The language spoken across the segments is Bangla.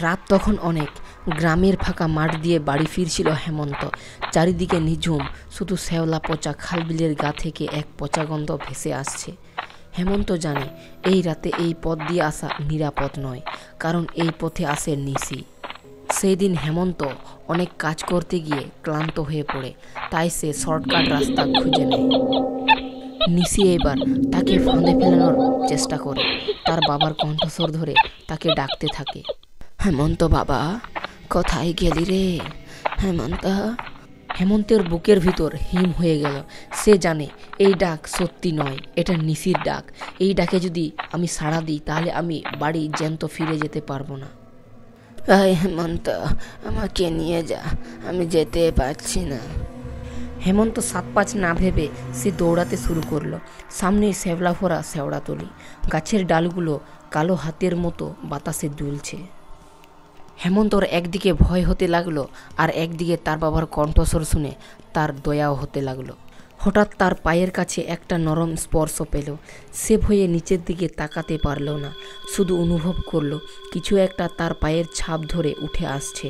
রাত তখন অনেক। গ্রামের ফাঁকা মাঠ দিয়ে বাড়ি ফিরছিল হেমন্ত। চারিদিকে নিঝুম, শুধু শ্যাওলা পচা খালবিলের গা থেকে এক পচা গন্ধ ভেসে আসছে। হেমন্ত জানে এই রাতে এই পথ দিয়ে আসা নিরাপদ নয়, কারণ এই পথে আসে নিশি। সেই দিন হেমন্ত অনেক কাজ করতে গিয়ে ক্লান্ত হয়ে পড়ে, তাই সে শর্টকাট রাস্তা খুঁজে নেয়। নিশি এবার তাকে ফাঁদে ফেলানোর চেষ্টা করে, তার বাবার কণ্ঠস্বর ধরে তাকে ডাকতে থাকে। হেমন্ত বাবা, কোথায় গেলি রে হেমন্ত? হেমন্তের বুকের ভিতর হিম হয়ে গেল। সে জানে এই ডাক সত্যি নয়, এটা নিশির ডাক। এই ডাকে যদি আমি সাড়া দিই তাহলে আমি বাড়ি জ্যান্ত ফিরে যেতে পারবো না। হেমন্ত, আমাকে নিয়ে যা, আমি যেতে পারছি না। হেমন্ত ৭-৫ না ভেবে সে দৌড়াতে শুরু করলো। সামনে শ্যাওলা ভরা শ্যাওড়াতলি, গাছের ডালগুলো কালো হাতের মতো বাতাসে দুলছে। হেমন্তর একদিকে ভয় হতে লাগলো, আর একদিকে তার বাবার কণ্ঠস্বর শুনে তার দয়াও হতে লাগলো। হঠাৎ তার পায়ের কাছে একটা নরম স্পর্শ পেল। সে ভয়ে নিচের দিকে তাকাতে পারল না, শুধু অনুভব করলো কিছু একটা তার পায়ের ছাপ ধরে উঠে আসছে।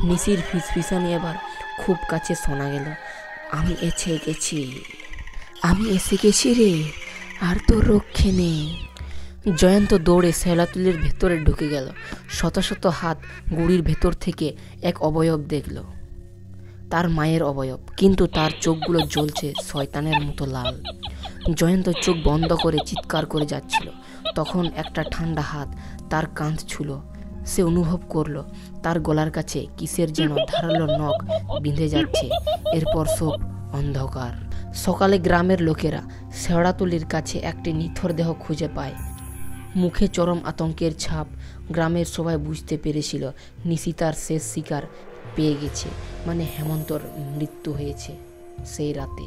নিশির ফিসফিসানি এবার খুব কাছে শোনা গেল। আমি এসে গেছি রে, আর তোর রক্ষে নেই। জয়ন্ত দৌড়ে শ্যাওলাতুলির ভেতরে ঢুকে গেল। শত শত হাত গুড়ির ভেতর থেকে এক অবয়ব দেখল, তার মায়ের অবয়ব, কিন্তু তার চোখগুলো জ্বলছে শয়তানের মতো লাল। জয়ন্ত চোখ বন্ধ করে চিৎকার করে যাচ্ছিল। তখন একটা ঠান্ডা হাত তার কাঁধ ছুঁলো। সে অনুভব করলো তার গলার কাছে কিসের যেন ধারালো নখ বিঁধে যাচ্ছে। এরপর সব অন্ধকার। সকালে গ্রামের লোকেরা শ্যাওড়াতলির কাছে একটি নিথর দেহ খুঁজে পায়, মুখে চরম আতঙ্কের ছাপ। গ্রামের সবাই বুঝতে পেরেছিল নিশি তার শেষ শিকার পেয়ে গেছে, মানে হেমন্তর মৃত্যু হয়েছে সেই রাতে।